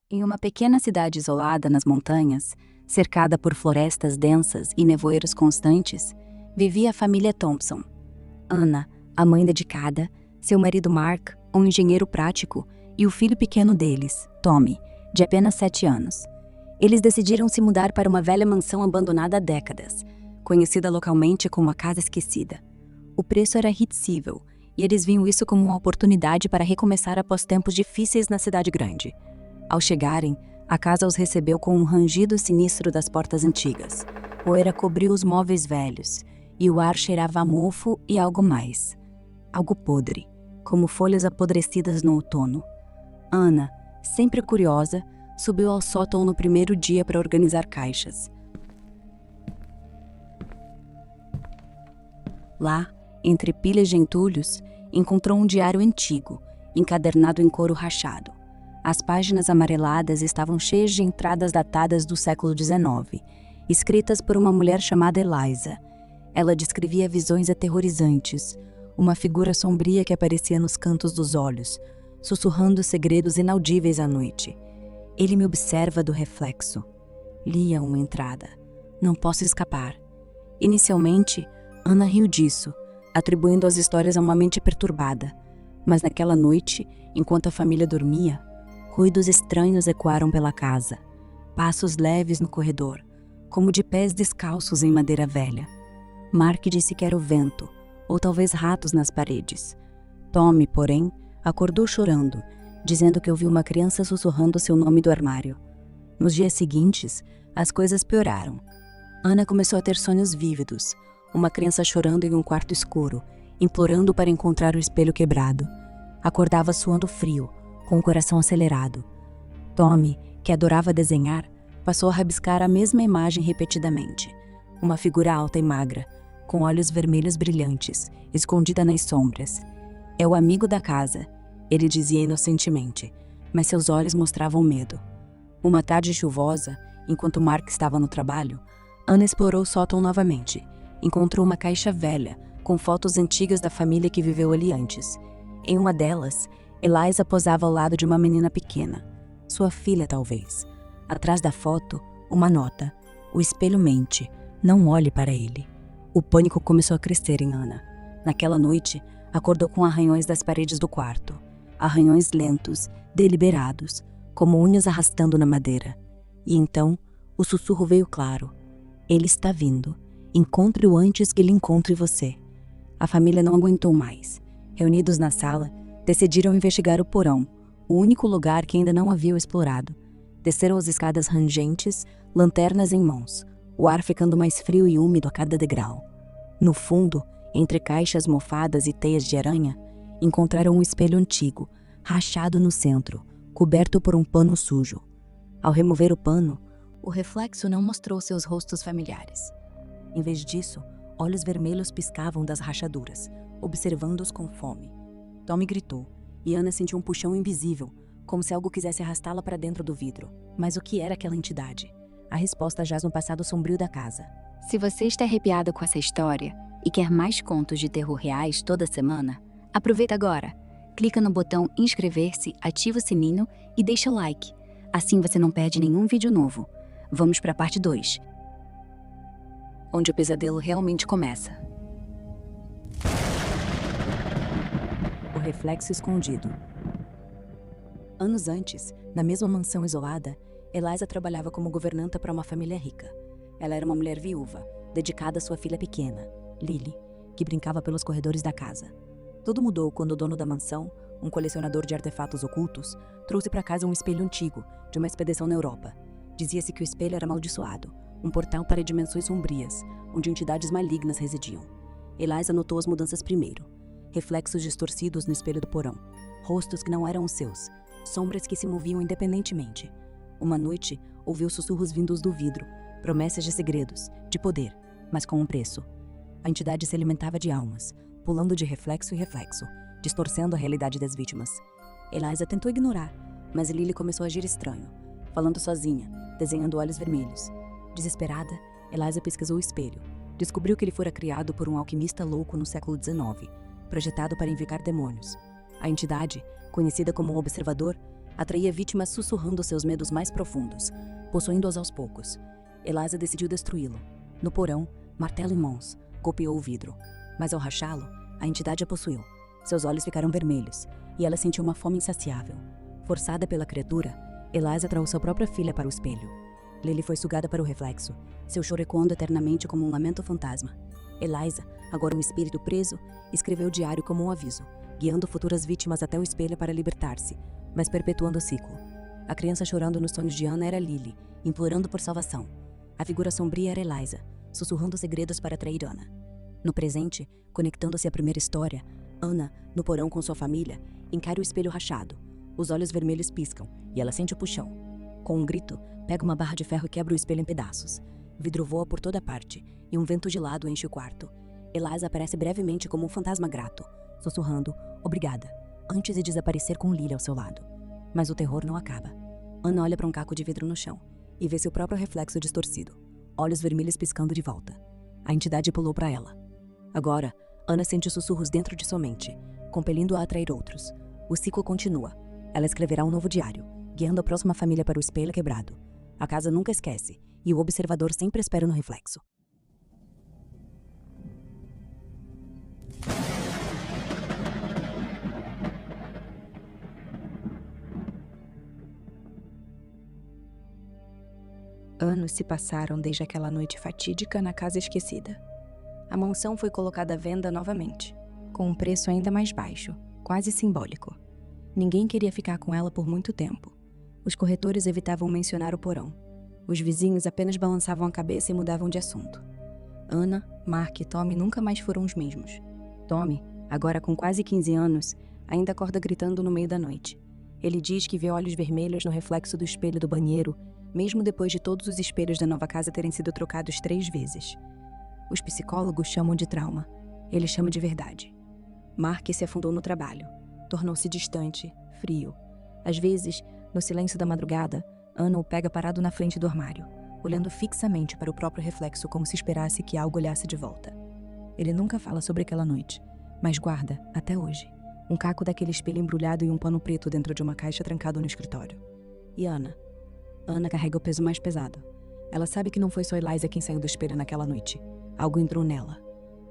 Em uma pequena cidade isolada nas montanhas, cercada por florestas densas e nevoeiros constantes, vivia a família Thompson. Anna, a mãe dedicada, seu marido Mark, um engenheiro prático, e o filho pequeno deles, Tommy, de apenas 7 anos. Eles decidiram se mudar para uma velha mansão abandonada há décadas, conhecida localmente como a Casa Esquecida. O preço era irredutível, e eles viam isso como uma oportunidade para recomeçar após tempos difíceis na cidade grande. Ao chegarem, a casa os recebeu com um rangido sinistro das portas antigas. Poeira cobriu os móveis velhos, e o ar cheirava a mofo e algo mais. Algo podre, como folhas apodrecidas no outono. Anna, sempre curiosa, subiu ao sótão no primeiro dia para organizar caixas. Lá, entre pilhas de entulhos, encontrou um diário antigo, encadernado em couro rachado. As páginas amareladas estavam cheias de entradas datadas do século XIX, escritas por uma mulher chamada Eliza. Ela descrevia visões aterrorizantes, uma figura sombria que aparecia nos cantos dos olhos, sussurrando segredos inaudíveis à noite. Ele me observa do reflexo. Lia uma entrada. Não posso escapar. Inicialmente, Anna riu disso, atribuindo as histórias a uma mente perturbada. Mas naquela noite, enquanto a família dormia, ruídos estranhos ecoaram pela casa. Passos leves no corredor, como de pés descalços em madeira velha. Mark disse que era o vento, ou talvez ratos nas paredes. Tommy, porém, acordou chorando, dizendo que ouviu uma criança sussurrando seu nome do armário. Nos dias seguintes, as coisas pioraram. Anna começou a ter sonhos vívidos, uma criança chorando em um quarto escuro, implorando para encontrar o espelho quebrado. Acordava suando frio, com o coração acelerado. Tommy, que adorava desenhar, passou a rabiscar a mesma imagem repetidamente. Uma figura alta e magra, com olhos vermelhos brilhantes, escondida nas sombras. É o amigo da casa, ele dizia inocentemente, mas seus olhos mostravam medo. Uma tarde chuvosa, enquanto Mark estava no trabalho, Anna explorou o sótão novamente. Encontrou uma caixa velha, com fotos antigas da família que viveu ali antes. Em uma delas, Eliza posava ao lado de uma menina pequena. Sua filha, talvez. Atrás da foto, uma nota. O espelho mente. Não olhe para ele. O pânico começou a crescer em Anna. Naquela noite, acordou com arranhões das paredes do quarto. Arranhões lentos, deliberados, como unhas arrastando na madeira. E então, o sussurro veio claro. Ele está vindo. Encontre-o antes que ele encontre você. A família não aguentou mais. Reunidos na sala, decidiram investigar o porão, o único lugar que ainda não haviam explorado. Desceram as escadas rangentes, lanternas em mãos, o ar ficando mais frio e úmido a cada degrau. No fundo, entre caixas mofadas e teias de aranha, encontraram um espelho antigo, rachado no centro, coberto por um pano sujo. Ao remover o pano, o reflexo não mostrou seus rostos familiares. Em vez disso, olhos vermelhos piscavam das rachaduras, observando-os com fome. Tommy gritou, e Anna sentiu um puxão invisível, como se algo quisesse arrastá-la para dentro do vidro. Mas o que era aquela entidade? A resposta jaz no passado sombrio da casa. Se você está arrepiado com essa história e quer mais contos de terror reais toda semana, aproveita agora. Clica no botão inscrever-se, ativa o sininho e deixa o like. Assim você não perde nenhum vídeo novo. Vamos para a parte 2. Onde o pesadelo realmente começa. O reflexo escondido. Anos antes, na mesma mansão isolada, Eliza trabalhava como governanta para uma família rica. Ela era uma mulher viúva, dedicada à sua filha pequena, Lily, que brincava pelos corredores da casa. Tudo mudou quando o dono da mansão, um colecionador de artefatos ocultos, trouxe para casa um espelho antigo, de uma expedição na Europa. Dizia-se que o espelho era amaldiçoado, um portal para dimensões sombrias, onde entidades malignas residiam. Eliza notou as mudanças primeiro. Reflexos distorcidos no espelho do porão, rostos que não eram os seus, sombras que se moviam independentemente. Uma noite, ouviu sussurros vindos do vidro, promessas de segredos, de poder, mas com um preço. A entidade se alimentava de almas, pulando de reflexo em reflexo, distorcendo a realidade das vítimas. Eliza tentou ignorar, mas Lily começou a agir estranho, falando sozinha, desenhando olhos vermelhos. Desesperada, Eliza pesquisou o espelho. Descobriu que ele fora criado por um alquimista louco no século XIX, projetado para invocar demônios. A entidade, conhecida como o Observador, Atraía vítimas sussurrando seus medos mais profundos, possuindo-os aos poucos. Eliza decidiu destruí-lo. No porão, martelo em mãos, golpeou o vidro. Mas ao rachá-lo, a entidade a possuiu. Seus olhos ficaram vermelhos, e ela sentiu uma fome insaciável. Forçada pela criatura, Eliza traiu sua própria filha para o espelho. Lily foi sugada para o reflexo, seu choro ecoando eternamente como um lamento fantasma. Eliza, agora um espírito preso, escreveu o diário como um aviso, guiando futuras vítimas até o espelho para libertar-se, mas perpetuando o ciclo. A criança chorando nos sonhos de Anna era Lily, implorando por salvação. A figura sombria era Eliza, sussurrando segredos para atrair Anna. No presente, conectando-se à primeira história, Anna, no porão com sua família, encara o espelho rachado. Os olhos vermelhos piscam e ela sente o puxão. Com um grito, pega uma barra de ferro e quebra o espelho em pedaços. Vidro voa por toda parte e um vento gelado enche o quarto. Eliza aparece brevemente como um fantasma grato, sussurrando, obrigada, antes de desaparecer com Lily ao seu lado. Mas o terror não acaba. Anna olha para um caco de vidro no chão e vê seu próprio reflexo distorcido, olhos vermelhos piscando de volta. A entidade pulou para ela. Agora, Anna sente sussurros dentro de sua mente, compelindo-a a atrair outros. O ciclo continua. Ela escreverá um novo diário, guiando a próxima família para o espelho quebrado. A casa nunca esquece, e o observador sempre espera no reflexo. Anos se passaram desde aquela noite fatídica na casa esquecida. A mansão foi colocada à venda novamente, com um preço ainda mais baixo, quase simbólico. Ninguém queria ficar com ela por muito tempo. Os corretores evitavam mencionar o porão. Os vizinhos apenas balançavam a cabeça e mudavam de assunto. Anna, Mark e Tommy nunca mais foram os mesmos. Tommy, agora com quase 15 anos, ainda acorda gritando no meio da noite. Ele diz que vê olhos vermelhos no reflexo do espelho do banheiro, mesmo depois de todos os espelhos da nova casa terem sido trocados 3 vezes. Os psicólogos chamam de trauma. Ele chama de verdade. Mark se afundou no trabalho. Tornou-se distante, frio. Às vezes, no silêncio da madrugada, Anna o pega parado na frente do armário, olhando fixamente para o próprio reflexo como se esperasse que algo olhasse de volta. Ele nunca fala sobre aquela noite, mas guarda, até hoje, um caco daquele espelho embrulhado em um pano preto dentro de uma caixa trancado no escritório. E Anna? Anna carrega o peso mais pesado. Ela sabe que não foi só Eliza quem saiu do espelho naquela noite. Algo entrou nela.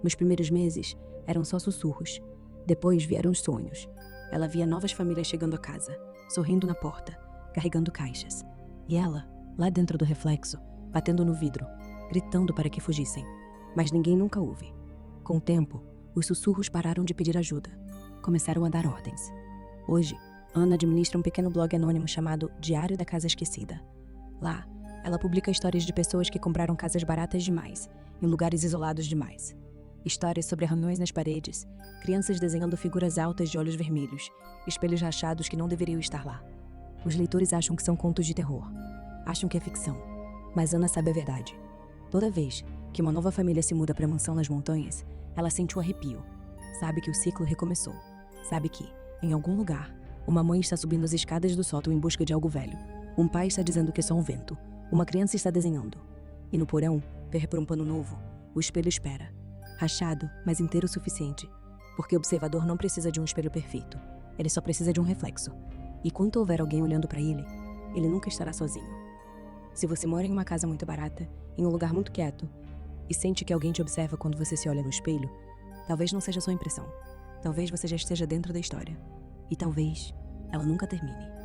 Nos primeiros meses, eram só sussurros. Depois vieram os sonhos. Ela via novas famílias chegando a casa, sorrindo na porta, carregando caixas. E ela, lá dentro do reflexo, batendo no vidro, gritando para que fugissem. Mas ninguém nunca ouve. Com o tempo, os sussurros pararam de pedir ajuda. Começaram a dar ordens. Hoje, Anna administra um pequeno blog anônimo chamado Diário da Casa Esquecida. Lá, ela publica histórias de pessoas que compraram casas baratas demais, em lugares isolados demais. Histórias sobre arranhões nas paredes, crianças desenhando figuras altas de olhos vermelhos, espelhos rachados que não deveriam estar lá. Os leitores acham que são contos de terror. Acham que é ficção. Mas Anna sabe a verdade. Toda vez que uma nova família se muda para a mansão nas montanhas, ela sente um arrepio. Sabe que o ciclo recomeçou. Sabe que, em algum lugar, uma mãe está subindo as escadas do sótão em busca de algo velho. Um pai está dizendo que é só um vento. Uma criança está desenhando. E no porão, perto por um pano novo, o espelho espera. Rachado, mas inteiro o suficiente. Porque o observador não precisa de um espelho perfeito. Ele só precisa de um reflexo. E quando houver alguém olhando para ele nunca estará sozinho. Se você mora em uma casa muito barata, em um lugar muito quieto, e sente que alguém te observa quando você se olha no espelho, talvez não seja sua impressão. Talvez você já esteja dentro da história. E talvez ela nunca termine.